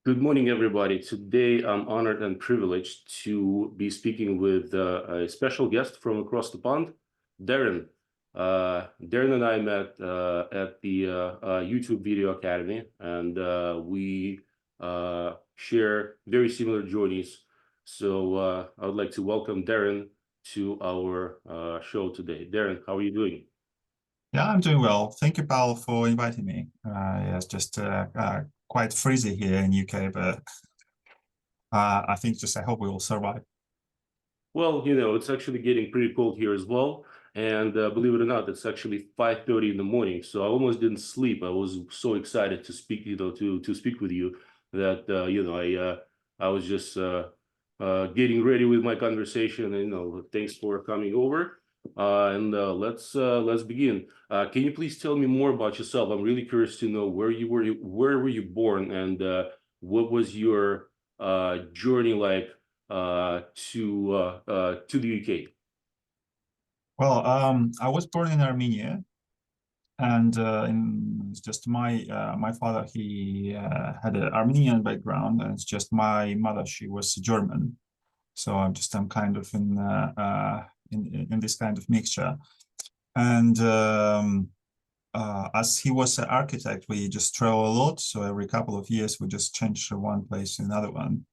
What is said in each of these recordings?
Good morning, everybody. Today, I'm honored and privileged to be speaking with a special guest from across the pond, Darren. Darren and I met at the YouTube Video Academy, and we share very similar journeys. So I would like to welcome Darren to our show today. Darren, how are you doing? Yeah, I'm doing well. Thank you, Paul, for inviting me. Yeah, it's just quite freezing here in UK, but I think just I hope we will survive. Well, it's actually getting pretty cold here as well. And believe it or not, it's actually 5:30 in the morning. So I almost didn't sleep. I was so excited to speak, to speak with you that I was just getting ready with my conversation. And thanks for coming over. And let's begin. Can you please tell me more about yourself? I'm really curious to know where were you born, and what was your journey like to the UK. Well, I was born in Armenia, and it's just my father. He had an Armenian background, and it's just my mother. She was German, so I'm kind of in this kind of mixture. And as he was an architect, we just travel a lot. So every couple of years, we just change one place to another one.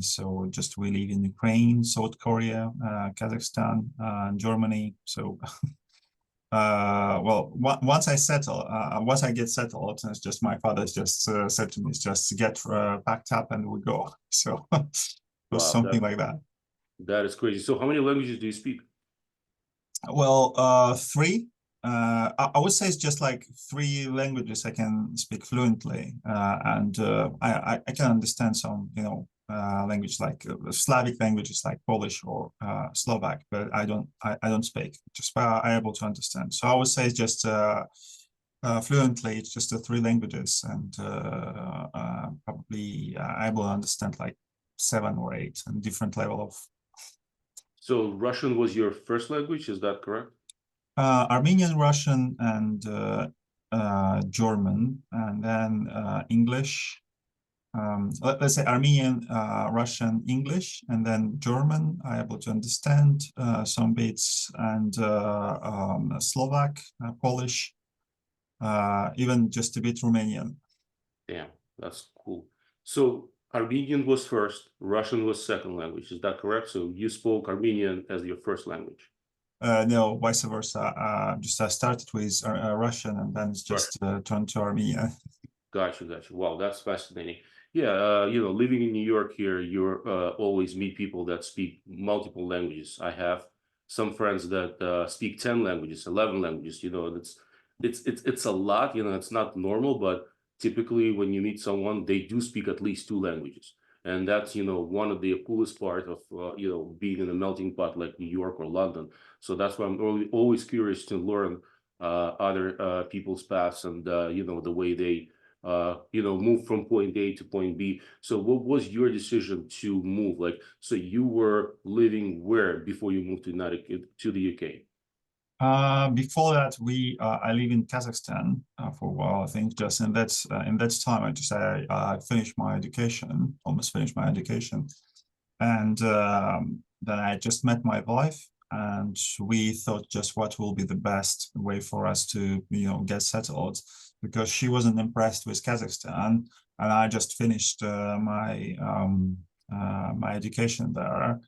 So just we live in Ukraine, South Korea, Kazakhstan, Germany. So once once I get settled, it's just my father's just said to me, it's just get packed up and we go. So it was Wow, something like that. that is crazy. So how many languages do you speak? Well, three. I would say it's just like three languages I can speak fluently, and I can understand some, language like Slavic languages like Polish or Slovak, but I don't speak. Just I able to understand. So I would say it's just fluently. It's just the three languages, and probably able to understand like seven or eight and different level of So Russian was your first language, is that correct? Armenian, Russian, and German, and then English. Let's say Armenian, Russian, English, and then German. I able to understand some bits, and Slovak, Polish, even just a bit Romanian. Damn, that's cool. So Armenian was first, Russian was second language, is that correct? So you spoke Armenian as your first language. No, vice versa. Just I started with Russian, and then it's Right. just turned to Armenian. Gotcha. Wow, that's fascinating. Yeah, living in New York here, you're always meet people that speak multiple languages. I have some friends that speak 10 languages, 11 languages, and it's a lot, it's not normal, but typically when you meet someone, they do speak at least two languages. And that's, one of the coolest part of, being in a melting pot like New York or London. So that's why I'm always curious to learn other people's paths and, the way they move from point A to point B. So what was your decision to move? Like, so you were living where before you moved to the UK? Before that, we I live in Kazakhstan for a while. I think just in that time, I finished my education, almost finished my education, and then I just met my wife, and we thought just what will be the best way for us to get settled, because she wasn't impressed with Kazakhstan, and I just finished my education there.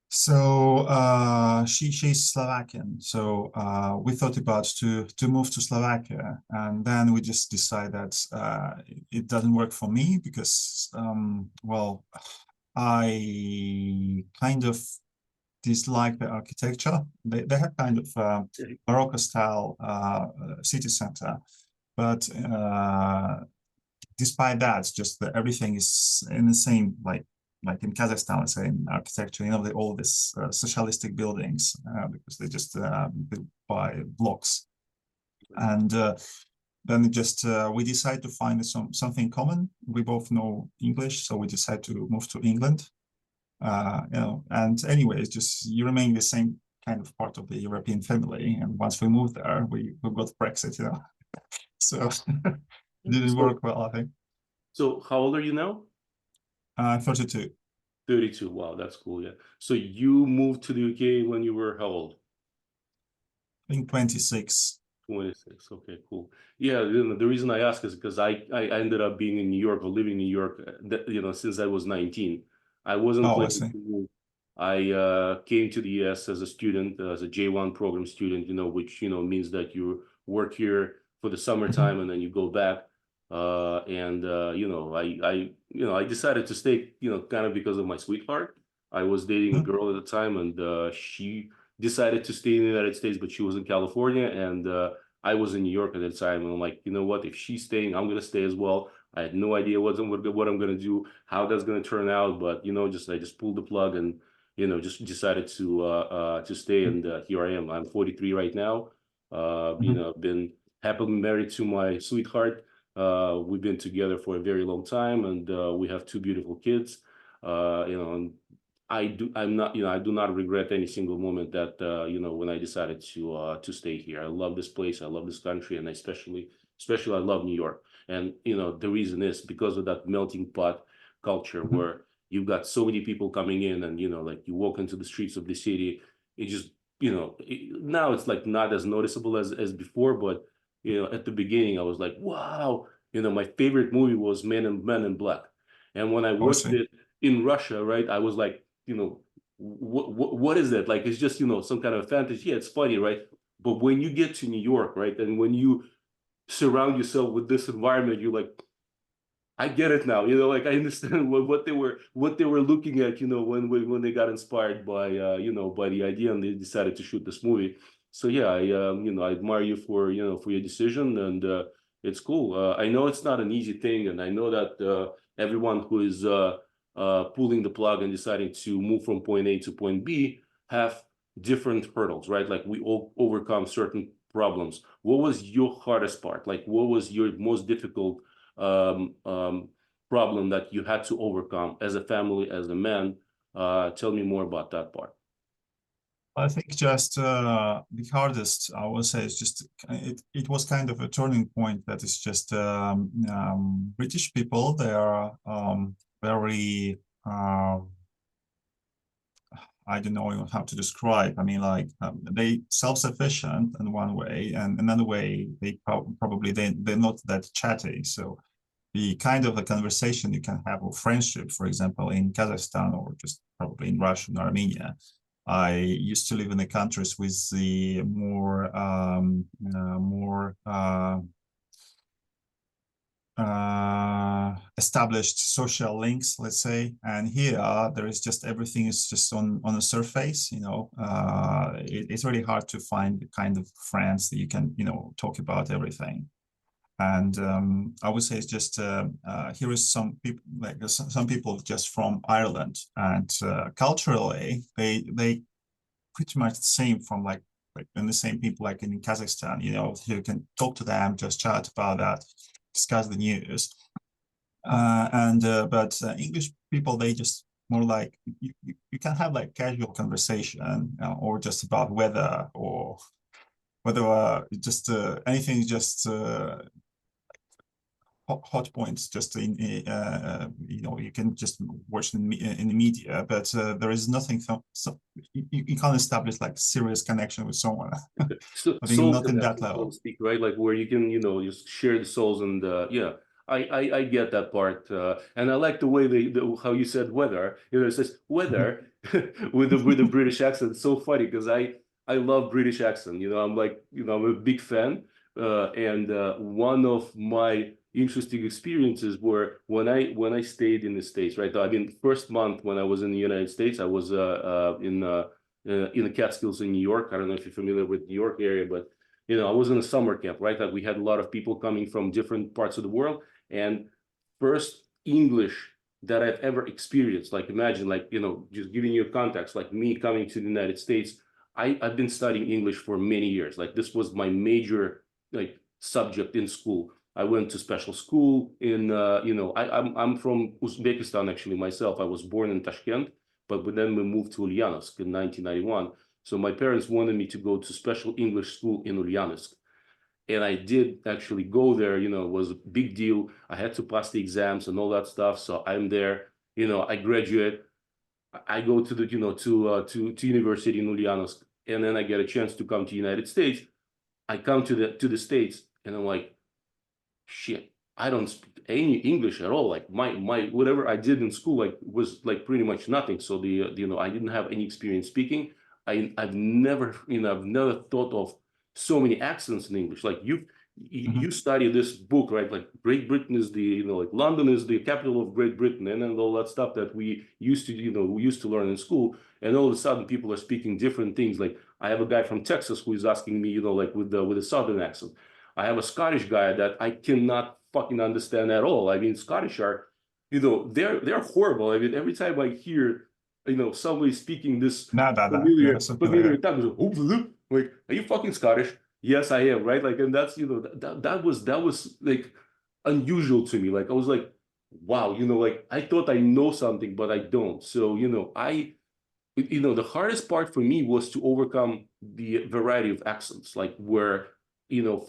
So she's Slovakian. So we thought about to move to Slovakia, and then we just decided that it doesn't work for me because I kind of dislike the architecture. They have kind of Morocco style city center, but despite that, it's just that everything is in the same like in Kazakhstan, let's say in architecture, all these socialistic buildings because they just built by blocks, and then just we decide to find something common. We both know English, so we decide to move to England. And anyways, just you remain the same kind of part of the European family. And once we moved there, we got Brexit, so it didn't So work well, I think. So how old are you now? 32. 32. Wow, that's cool. Yeah. So you moved to the UK when you were how old? I think 26. 26. Okay, cool. Yeah, the reason I ask is because I ended up being in New York or living in New York, since I was 19. I wasn't Oh, I planning see. to move. I came to the US as a student, as a J1 program student, which, means that you work here for the summertime Mhm. and then you go back. I decided to stay, kind of because of my sweetheart. I was dating a Mhm. girl at the time and she decided to stay in the United States, but she was in California and I was in New York at the time. And I'm like, you know what? If she's staying, I'm gonna stay as well. I had no idea what I'm gonna do, how that's gonna turn out, but I just pulled the plug and just decided to stay. And here I am. I'm 43 right now. Mhm. I've been happily married to my sweetheart. We've been together for a very long time, and we have two beautiful kids. And I do not regret any single moment that when I decided to stay here. I love this place, I love this country, and especially I love New York. And the reason is because of that melting pot culture Mhm. where you've got so many people coming in, and like you walk into the streets of the city, it just now it's like not as noticeable as before, but at the beginning I was like, wow, my favorite movie was Men in Black, and when I Oh, I watched see. it in Russia, right, I was like, what is that? Like, it's just, some kind of fantasy. Yeah, it's funny, right? But when you get to New York, right, and when you surround yourself with this environment, you're like, I get it now. Like I understand what they were looking at, when they got inspired by by the idea and they decided to shoot this movie. So yeah, I admire you for your decision, and it's cool. I know it's not an easy thing, and I know that everyone who is pulling the plug and deciding to move from point A to point B have different hurdles, right? Like we all overcome certain problems. What was your hardest part? Like what was your most difficult um, um, problem that you had to overcome as a family, as a man? Tell me more about that part. I think just the hardest, I would say, is just it was kind of a turning point that is just British people. They are very, I don't know even how to describe. I mean, like they self-sufficient in one way, and another way probably they're not that chatty. So the kind of a conversation you can have or friendship, for example, in Kazakhstan or just probably in Russia and Armenia. I used to live in the countries with the more established social links, let's say. And here, there is just everything is just on the surface. It's really hard to find the kind of friends that you can talk about everything. And I would say it's just here is some people like some people just from Ireland, and culturally they pretty much the same from like and the same people like in Kazakhstan. You can talk to them, just chat about that, discuss the news. And but English people, they just more like you can have like casual conversation or just about weather or whether just anything just hot points just you can just watch in the media, but there is nothing so you can't establish like serious connection with someone. So I think soul not in that connection, so to level. speak, right? Like where you can, just share the souls, and yeah, I get that part, and I like the way how you said weather. It says weather with the British accent. It's so funny because I love British accent. I'm like, I'm a big fan, and one of my interesting experiences were when I stayed in the States, right? I mean, first month when I was in the United States, I was in the Catskills in New York. I don't know if you're familiar with New York area, but I was in a summer camp, right? Like we had a lot of people coming from different parts of the world, and first English that I've ever experienced. Like imagine, like just giving you a context, like me coming to the United States. I've been studying English for many years. Like this was my major like subject in school. I went to special school in I'm from Uzbekistan actually myself. I was born in Tashkent, but then we moved to Ulyanovsk in 1991. So my parents wanted me to go to special English school in Ulyanovsk. and I did actually go there. You know, it was a big deal. I had to pass the exams and all that stuff. So I'm there. You know, I graduate. I go to the to university in Ulyanovsk, and then I get a chance to come to United States. I come to the States, and I'm like, shit, I don't speak any English at all. Like my whatever I did in school like was like pretty much nothing. So I didn't have any experience speaking. I've never I've never thought of so many accents in English. Like you study this book, right? Like Great Britain is the like London is the capital of Great Britain, and then all that stuff that we used to we used to learn in school. And all of a sudden people are speaking different things. Like I have a guy from Texas who is asking me, like with a southern accent. I have a Scottish guy that I cannot fucking understand at all. I mean, Scottish are, they're horrible. I mean, every time I hear, somebody speaking this Yeah, familiar tongue, like, are you fucking Scottish? Yes, I am, right? Like, and that's, that was like unusual to me. Like, I was like, wow, like I thought I know something, but I don't. So, the hardest part for me was to overcome the variety of accents, like where,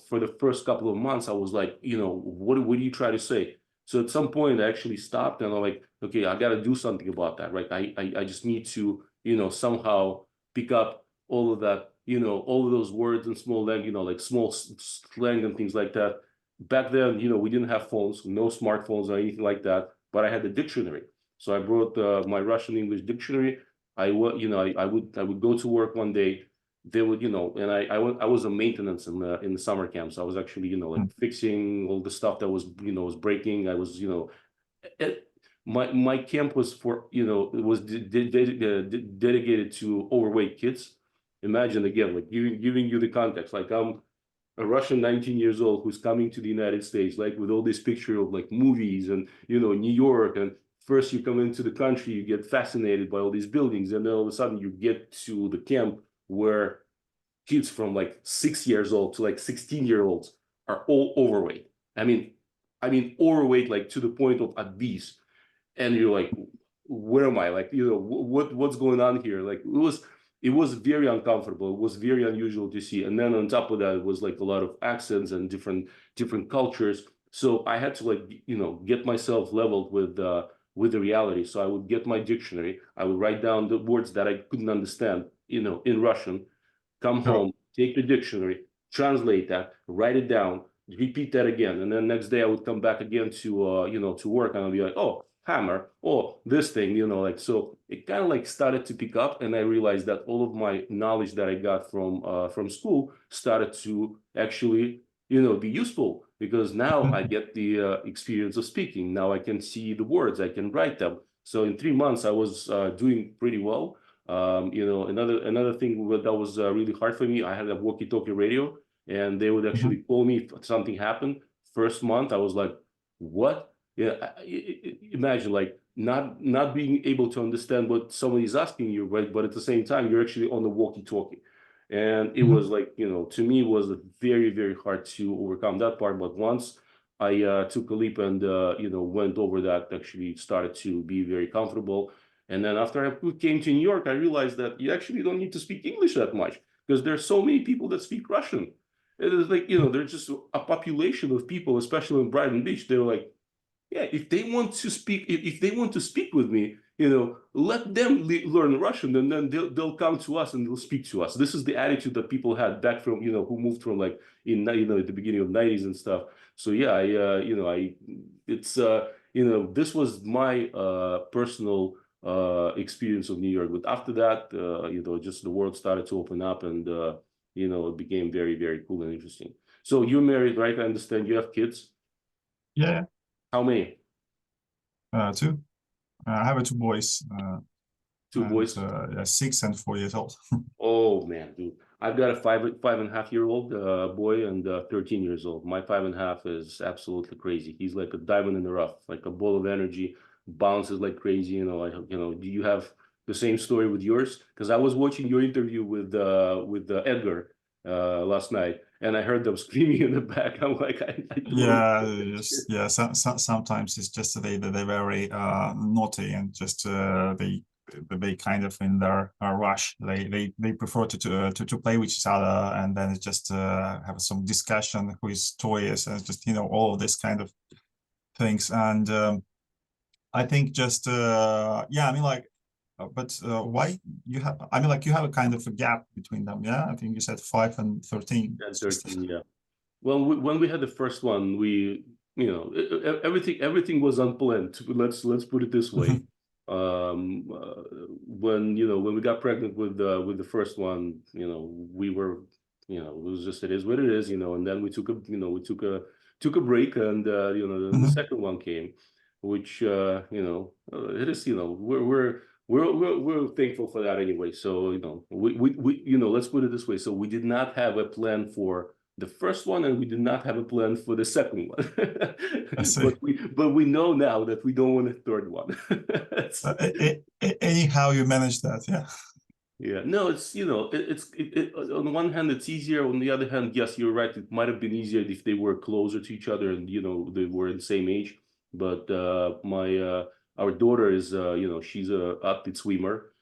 for the first couple of months, I was like, what do you try to say? So at some point, I actually stopped and I'm like, okay, I got to do something about that, right? I just need to, somehow pick up all of that, all of those words in small language, like small slang and things like that. Back then, we didn't have phones, no smartphones or anything like that, but I had the dictionary. So I brought my Russian English dictionary. I would go to work one day. They would, and I was a maintenance in the summer camp. So I was actually, like fixing all the stuff that was breaking. I was, it, my camp was for, it was dedicated to overweight kids. Imagine again, like giving you the context. Like I'm a Russian 19 years old who's coming to the United States, like with all this picture of like movies and, New York. And first you come into the country, you get fascinated by all these buildings. And then all of a sudden you get to the camp where kids from like 6 years old to like 16-year-olds are all overweight. I mean, overweight, like to the point of obese. And you're like, where am I? Like, what's going on here? Like it was very uncomfortable. It was very unusual to see. And then on top of that, it was like a lot of accents and different cultures. So I had to like, get myself leveled with the reality. So I would get my dictionary. I would write down the words that I couldn't understand, in Russian, come sure. home, take the dictionary, translate that, write it down, repeat that again. And then next day I would come back again to work and I'll be like, oh, hammer, oh, this thing, like, so it kind of like started to pick up. And I realized that all of my knowledge that I got from school started to actually, be useful, because now I get the experience of speaking. Now I can see the words, I can write them. So in 3 months, I was doing pretty well. Another thing that was really hard for me, I had a walkie-talkie radio, and they would actually call me if something happened. First month, I was like, what? Yeah, imagine like not being able to understand what somebody's asking you, right? But at the same time, you're actually on the walkie-talkie. And it was like, to me, it was very, very hard to overcome that part. But once I took a leap and, went over that, actually started to be very comfortable. And then after I came to New York, I realized that you actually don't need to speak English that much, because there's so many people that speak Russian. It is like, there's just a population of people, especially in Brighton Beach. They're like, yeah, if they want to speak, if they want to speak with me, let them learn Russian, and then they'll come to us and they'll speak to us. This is the attitude that people had back from, who moved from like at the beginning of '90s and stuff. So yeah, it's this was my personal experience of New York. But after that, just the world started to open up, and it became very, very cool and interesting. So you're married, right? I understand you have kids. Yeah, How many? two. I have two boys, Two and boys? 6 and 4 years old. Oh man, dude. I've got a five and a half year old boy and 13 years old. My 5.5 is absolutely crazy. He's like a diamond in the rough, like a ball of energy, bounces like crazy. Do you have the same story with yours? Because I was watching your interview with Edgar last night, and I heard them screaming in the back. I'm like, I totally Yeah, get that just shit. yeah. Sometimes it's just they're very naughty, and just they they kind of in their rush. They prefer to play with each other, and then it just have some discussion who his toy is, and just all of this kind of things. And I think just yeah, I mean like, but why you have? I mean like you have a kind of a gap between them. Yeah, I think you said 5 and 13. And 13, yeah. Well, when we had the first one, everything was unplanned. Let's put it this way. When we got pregnant with the first one, we were, it was just, it is what it is, and then we took a break, and the second one came, which it is, we're thankful for that anyway. So we let's put it this way. So we did not have a plan for the first one, and we did not have a plan for the second one. I see. But we know now that we don't want a third one. Anyhow, you manage that, yeah. Yeah, no, it's on the one hand it's easier. On the other hand, yes, you're right. It might have been easier if they were closer to each other and they were in the same age. But our daughter is she's a athlete swimmer.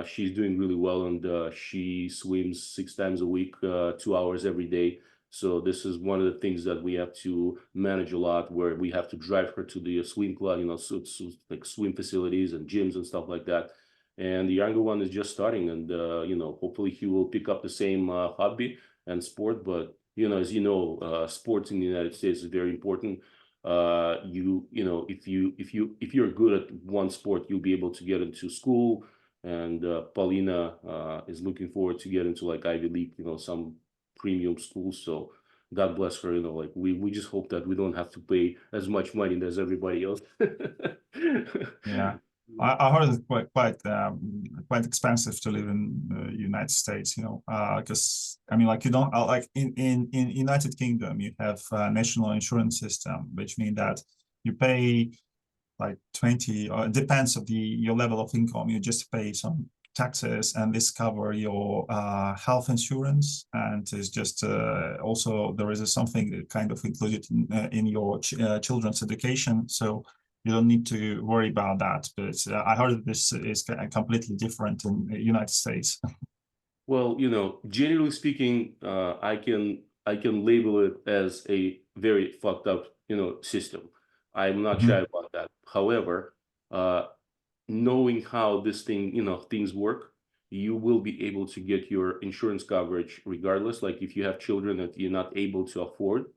She's doing really well, and she swims 6 times a week, 2 hours every day. So this is one of the things that we have to manage a lot, where we have to drive her to the swim club, so like swim facilities and gyms and stuff like that. And the younger one is just starting, and hopefully he will pick up the same hobby and sport. But as sports in the United States is very important. If you're good at one sport, you'll be able to get into school. And Paulina is looking forward to get into like Ivy League, some premium schools. So God bless her. Like we just hope that we don't have to pay as much money as everybody else. Yeah. I heard it's quite expensive to live in the United States, because I mean, like you don't like in United Kingdom, you have a national insurance system, which means that you pay like 20, or it depends of your level of income. You just pay some taxes, and this cover your health insurance, and it's just also there is something kind of included in your children's education, so you don't need to worry about that. But I heard this is completely different in the United States. Well, generally speaking, I can label it as a very fucked up, system. I'm not shy about that. However, knowing how this things work, you will be able to get your insurance coverage regardless. Like if you have children that you're not able to afford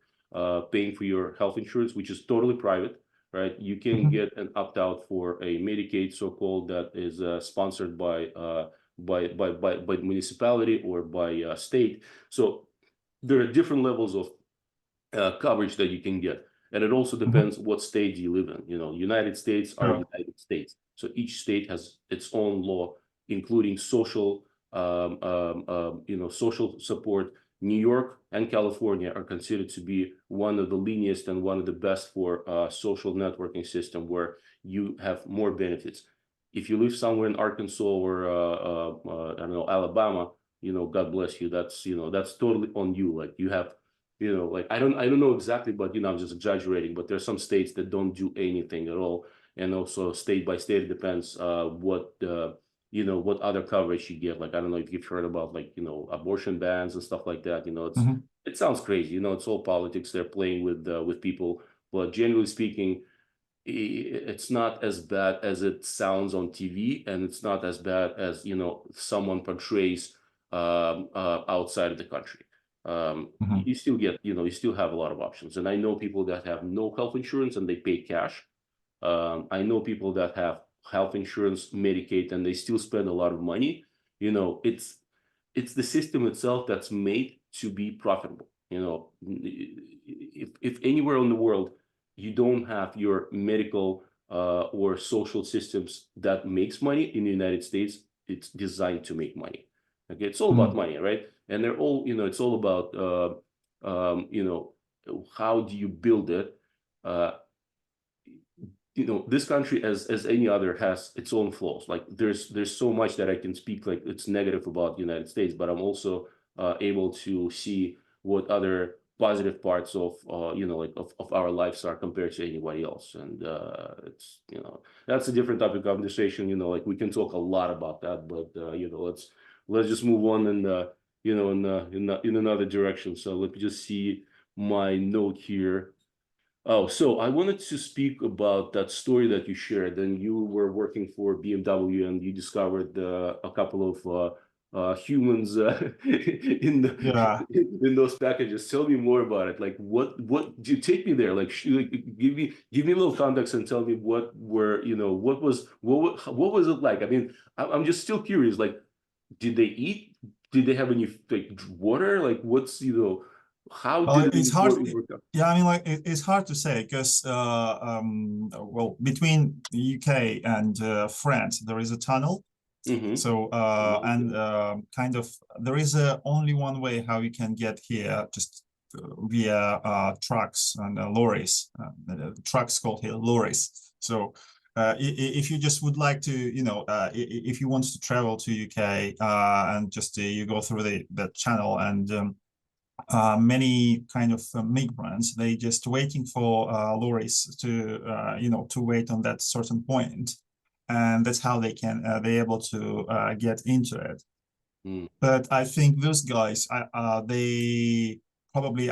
paying for your health insurance, which is totally private, right? You can get an opt-out for a Medicaid, so-called, that is sponsored by the municipality or by state. So there are different levels of coverage that you can get. And it also depends what state you live in. United States are United States. So each state has its own law, including social, social support. New York and California are considered to be one of the lenient and one of the best for social networking system, where you have more benefits. If you live somewhere in Arkansas or I don't know, Alabama, God bless you. That's totally on you. Like you have, like I don't know exactly, but I'm just exaggerating. But there's some states that don't do anything at all, and also state by state it depends what other coverage you get. Like I don't know if you've heard about like abortion bans and stuff like that. It sounds crazy. It's all politics. They're playing with people, but generally speaking, it's not as bad as it sounds on TV, and it's not as bad as someone portrays outside of the country. You still get you still have a lot of options, and I know people that have no health insurance and they pay cash. I know people that have health insurance, Medicaid, and they still spend a lot of money. It's the system itself that's made to be profitable. If anywhere in the world you don't have your medical or social systems that makes money, in the United States, it's designed to make money. Okay, it's all about money, right? And they're all, it's all about, how do you build it? This country, as any other, has its own flaws. Like there's so much that I can speak like it's negative about the United States, but I'm also able to see what other positive parts of like of our lives are compared to anybody else. And it's that's a different topic of conversation. Like we can talk a lot about that, but let's just move on and in another direction. So let me just see my note here. Oh, so I wanted to speak about that story that you shared. And you were working for BMW, and you discovered a couple of humans in Yeah. in those packages. Tell me more about it. Like, what do you take me there? Like, give me a little context and tell me what was it like? I mean, I'm just still curious. Like, did they eat? Did they have any like water? Like, how did It's it hard. work out? Yeah, I mean, like it's hard to say because, well, between the UK and France, there is a tunnel. Mm-hmm. So, and kind of, there is only one way how you can get here, just via trucks and lorries. Trucks called here lorries. So, if you just would like to, if you want to travel to UK and just you go through the channel and many kind of migrants, they just waiting for lorries to to wait on that certain point, and that's how they can they able to get into it. Mm. But I think those guys, they probably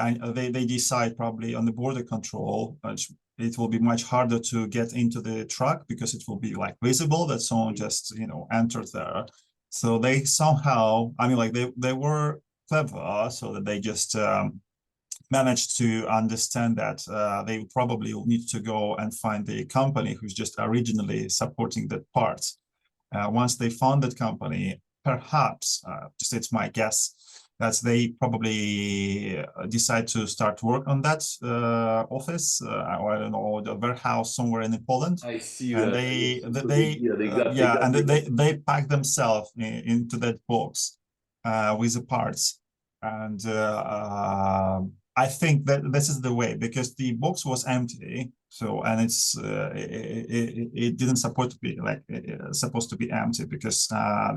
they decide probably on the border control. It will be much harder to get into the truck because it will be like visible that someone just entered there. So they somehow, I mean, like they were clever, so that they just managed to understand that they probably will need to go and find the company who's just originally supporting that part. Once they found that company, perhaps, just it's my guess, that they probably decide to start work on that office, or I don't know, the warehouse somewhere in Poland. I see And that. So they yeah, got and rid of. they pack themselves into that box with the parts. And I think that this is the way, because the box was empty. So, and it didn't support to be like supposed to be empty, because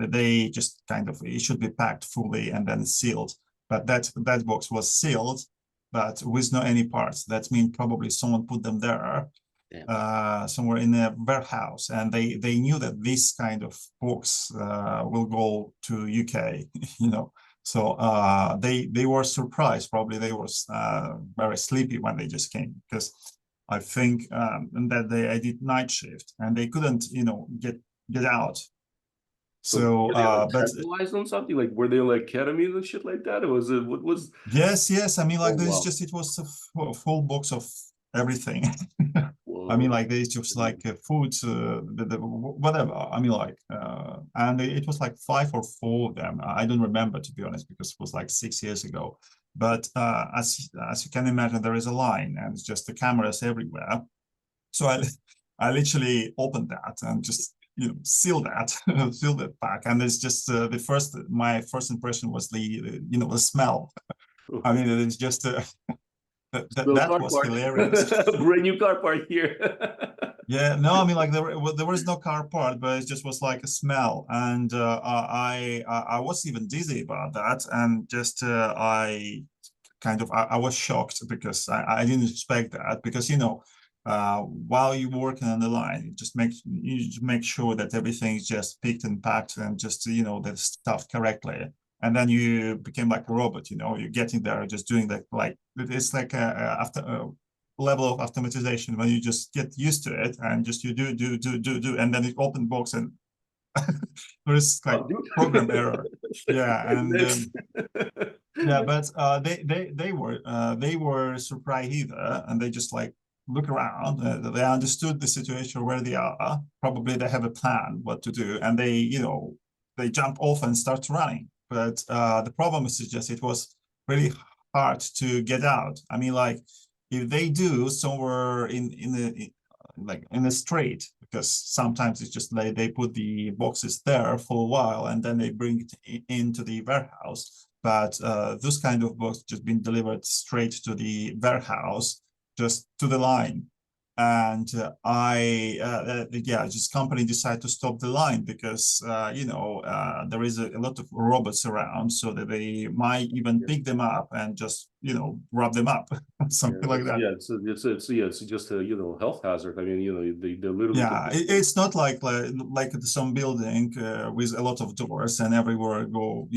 they just kind of, it should be packed fully and then sealed. But that box was sealed, but with no any parts. That means probably someone put them there Damn. somewhere in a warehouse, and they knew that this kind of books will go to UK, So they were surprised. Probably they were very sleepy when they just came, because I think that I did night shift and they couldn't, get out. So So, were they like but centralized on something? Like were they like ketamine and shit like that? Or was it what was? yes. I mean, Oh like there's wow. just it was a full box of everything. I mean, Whoa. like there's just like food, whatever. I mean, like, and it was like 5 or 4 of them. I don't remember, to be honest, because it was like 6 years ago. But as you can imagine, there is a line, and it's just the cameras everywhere. So I literally opened that and just seal that, seal that back, and it's just my first impression was the smell. I mean, it's just Little that car was park. hilarious. Brand new car park here. Yeah, no, I mean, like there was no car part, but it just was like a smell, and I was even dizzy about that, and just I kind of I was shocked, because I didn't expect that, because while you're working on the line, you just make sure that everything is just picked and packed and just that stuff correctly, and then you became like a robot. You're getting there, just doing that, like it's like after level of automatization, when you just get used to it and just you do, and then it open box and there is like Oh, dude. program error. Yeah, and That's yeah, but they were surprised either, and they just like look around. They understood the situation where they are. Probably they have a plan what to do, and they jump off and start running. But the problem is just it was really hard to get out. I mean, like if they do somewhere like in the street, because sometimes it's just like they put the boxes there for a while and then they bring it into the warehouse. But those kind of boxes just been delivered straight to the warehouse, just to the line. And just company decided to stop the line, because there is a lot of robots around, so that they might even pick them up and just rub them up, something like that. It's just a health hazard. I mean, they literally Yeah, it's not like some building with a lot of doors and everywhere go,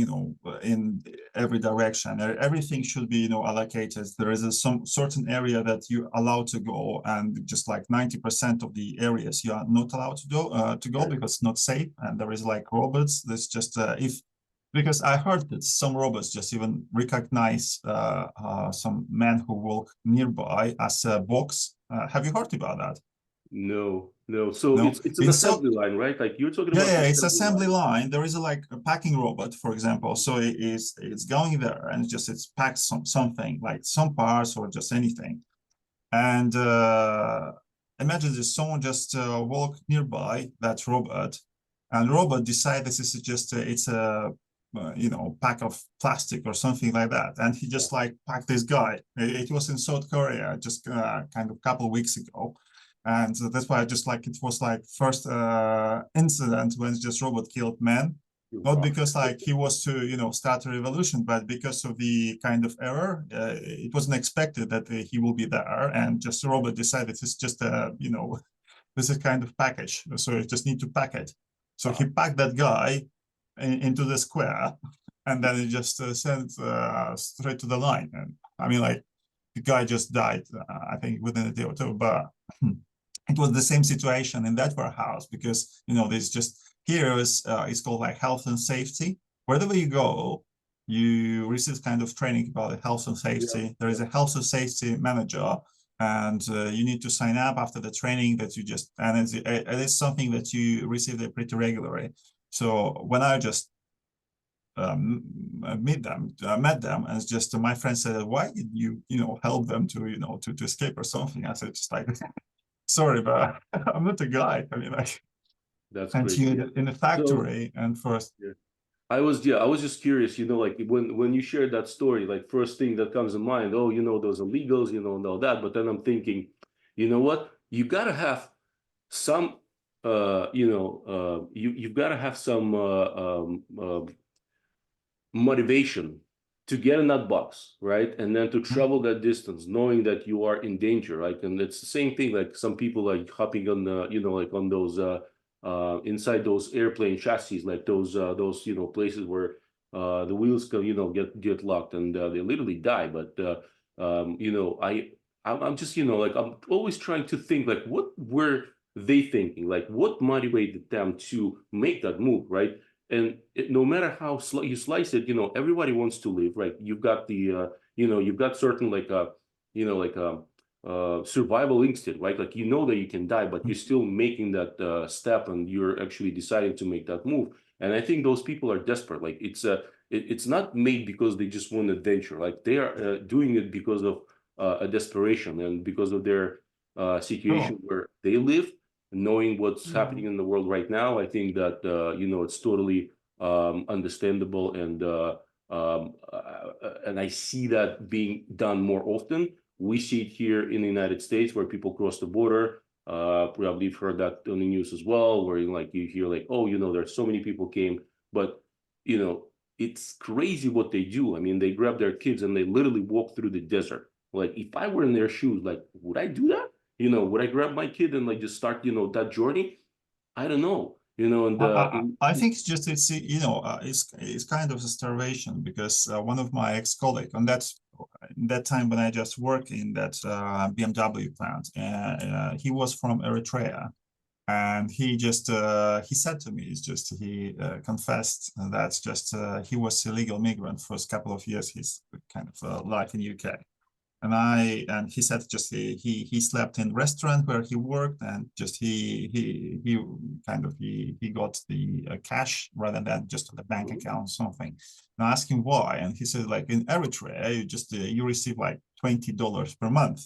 in every direction. Everything should be, allocated. There is some certain area that you allowed to go, and just like 90% of the areas you are not allowed to go Right. because it's not safe. And there is like robots. That's just because I heard that some robots just even recognize some men who walk nearby as a box. Have you heard about that? No. So No, it's an in South, assembly line, right? Like you're talking yeah, about the it's assembly assembly line. line. There is like a packing robot, for example. So it's going there and it's packed something like some parts or just anything. And imagine this: someone just walk nearby that robot, and robot decide this is just it's a pack of plastic or something like that, and he Yeah. just like packed this guy. It was in South Korea just kind of couple weeks ago, and that's why I just like it was like first incident when just robot killed man. Not Wow. because like he was to start a revolution, but because of the kind of error. It wasn't expected that he will be there, and just the robot decided it's just a this is kind of package, so you just need to pack it. So he Wow. packed that guy into the square, and then he just sent straight to the line. And I mean, like the guy just died, I think within a day or two. But it was the same situation in that warehouse because there's just here is it's called like health and safety. Wherever you go, you receive kind of training about the health and Yeah. safety. There is a health and safety manager, and you need to sign up after the training that you just, and it's something that you receive it pretty regularly. So when I just met them, and it's just my friend said, why did you help them to escape or something? I said, just like, sorry, but I'm not a guy. I mean, like, That's and crazy. Yeah. you in a So factory, and first, yeah. I was just curious, like when you shared that story, like first thing that comes in mind, oh, those illegals, and all that. But then I'm thinking, you know what? You gotta have some you've got to have some motivation to get in that box, right? And then to travel that distance, knowing that you are in danger, right? And it's the same thing. Like some people like hopping on the, like on those inside those airplane chassis, like those places where the wheels can get locked and they literally die. But I'm just like I'm always trying to think like what were they thinking, like what motivated them to make that move, right? And no matter how you slice it, everybody wants to live, right? You've got you've got certain like like survival instinct, right? Like that you can die, but you're still making that step, and you're actually deciding to make that move. And I think those people are desperate. Like it's not made because they just want adventure. Like they are doing it because of a desperation and because of their situation oh, where they live, knowing what's happening in the world right now. I think that it's totally understandable, and I see that being done more often. We see it here in the United States where people cross the border. Probably you've heard that on the news as well, where you hear like, oh, there's so many people came, but you know it's crazy what they do. I mean, they grab their kids and they literally walk through the desert. Like if I were in their shoes, like would I do that? Would I grab my kid and like just start, that journey? I don't know, and I think it's just it's kind of a starvation because one of my ex-colleague on that time when I just worked in that BMW plant, he was from Eritrea, and he said to me, it's just he confessed that just he was illegal migrant for a couple of years his kind of life in UK. And he said just he slept in restaurant where he worked, and just he kind of he got the cash rather than just on the bank account or something. And I asked him why, and he said like in Eritrea you just you receive like $20 per month.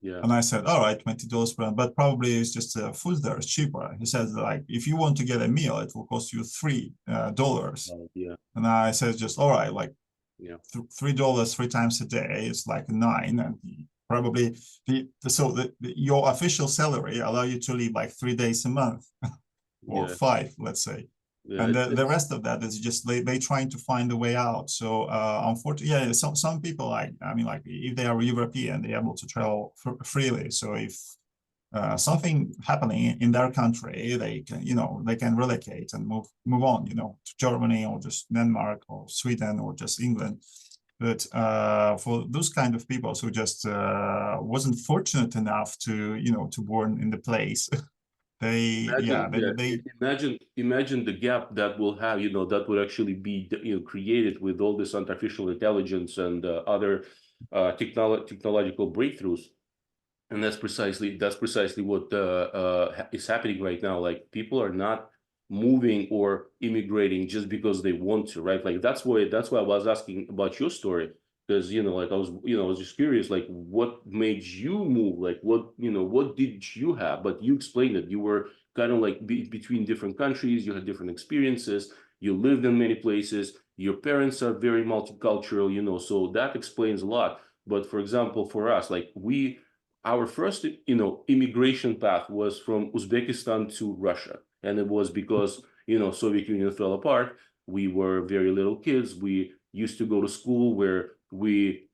yeah, And I said, all right, $20 per month, but probably it's just food there is cheaper. He said like if you want to get a meal, it will cost you $3. yeah, And I said just all right, like yeah, $3 3 times a day is like nine, and probably your official salary allow you to live like 3 days a month or yeah. five, let's say. Yeah, And the rest of that is just they trying to find a way out. So unfortunately, yeah, some people, like, I mean, like, if they are European, they're able to travel freely. So if something happening in their country, they can, they can relocate and move on, to Germany or just Denmark or Sweden or just England. But for those kind of people who just wasn't fortunate enough to, to born in the place, they, yeah, imagine, yeah, they imagine the gap that will have, that would actually be, created with all this artificial intelligence and other technological breakthroughs. And that's precisely what is happening right now. Like, people are not moving or immigrating just because they want to, right? Like, that's why I was asking about your story, because like I was just curious, like, what made you move? Like, what did you have? But you explained that you were kind of like between different countries, you had different experiences, you lived in many places, your parents are very multicultural, so that explains a lot. But for example, for us, like, our first immigration path was from Uzbekistan to Russia, and it was because Soviet Union fell apart. We were very little kids. We used to go to school where we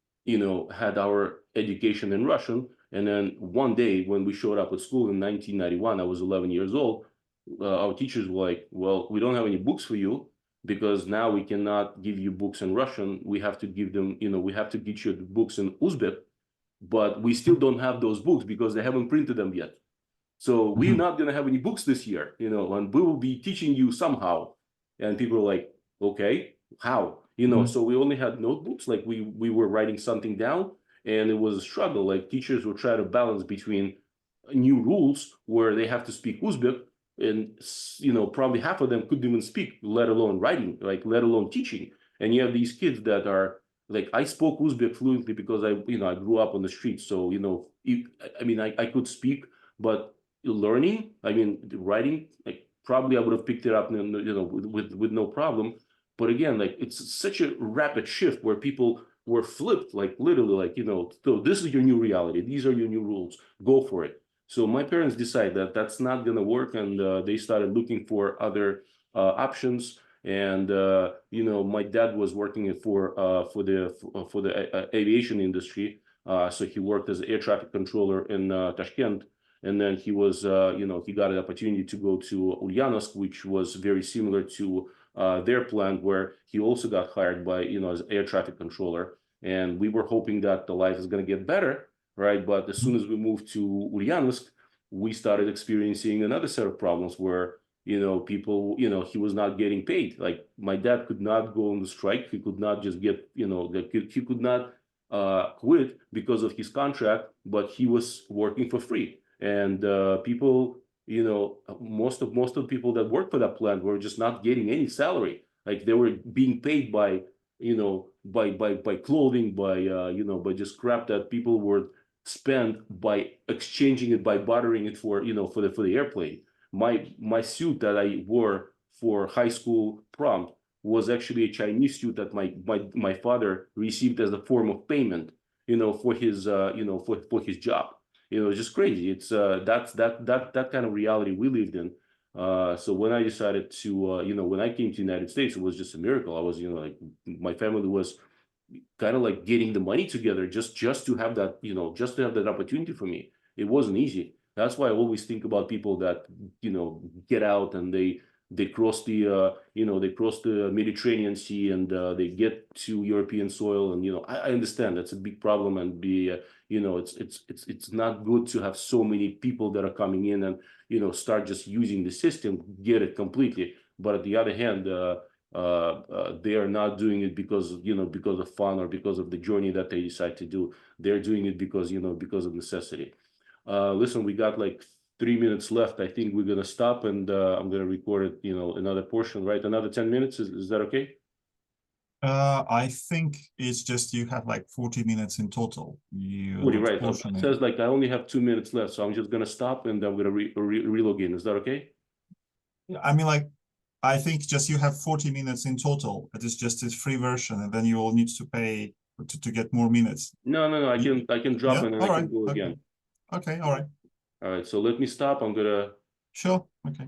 had our education in Russian, and then one day when we showed up at school in 1991, I was 11 years old. Our teachers were like, well, we don't have any books for you, because now we cannot give you books in Russian. We have to give them, we have to get you the books in Uzbek, but we still don't have those books because they haven't printed them yet. So we're not going to have any books this year, and we will be teaching you somehow. And people are like, okay, how? So we only had notebooks, like we were writing something down, and it was a struggle. Like, teachers would try to balance between new rules where they have to speak Uzbek, and probably half of them couldn't even speak, let alone writing, like, let alone teaching. And you have these kids that are like, I spoke Uzbek fluently because I grew up on the streets. So I could speak, but learning, writing, like, probably I would have picked it up, with no problem. But again, like, it's such a rapid shift where people were flipped, like, literally, like, so this is your new reality, these are your new rules, go for it. So my parents decided that that's not going to work, and they started looking for other options. And my dad was working for the aviation industry, so he worked as an air traffic controller in Tashkent. And then he was he got an opportunity to go to Ulyanovsk, which was very similar to their plant, where he also got hired by as air traffic controller. And we were hoping that the life is going to get better, right? But as soon as we moved to Ulyanovsk, we started experiencing another set of problems where people, he was not getting paid. Like, my dad could not go on the strike. He could not just get, he could not quit because of his contract, but he was working for free. And people, most of the people that work for that plant were just not getting any salary. Like, they were being paid by, by clothing, by just crap that people were spend by exchanging it, by bartering it for, for the airplane. My suit that I wore for high school prom was actually a Chinese suit that my father received as a form of payment, for his for his job. It's just crazy. It's that kind of reality we lived in. So when I decided to when I came to the United States, it was just a miracle. I was, like, my family was kind of like getting the money together just to have that, just to have that opportunity for me. It wasn't easy. That's why I always think about people that get out and they cross the Mediterranean Sea, and they get to European soil. And I understand that's a big problem, and it's not good to have so many people that are coming in and start just using the system, get it completely. But at the other hand, they are not doing it because because of fun or because of the journey that they decide to do. They're doing it because because of necessity. Listen, we got like 3 minutes left. I think we're gonna stop, and I'm gonna record it, another portion, right? Another 10 minutes. Is that okay? I think it's just you have like 40 minutes in total. You're 40, not right? It portioning. says like I only have 2 minutes left, so I'm just gonna stop, and I'm gonna relog in. Is that okay? I mean, like, I think just you have 40 minutes in total. It is just a free version, and then you will need to pay to get more minutes. No, no, no. I can drop Yeah, in and all I right. can go Okay. again. Okay, all right. All right. So let me stop. I'm gonna. Sure. Okay.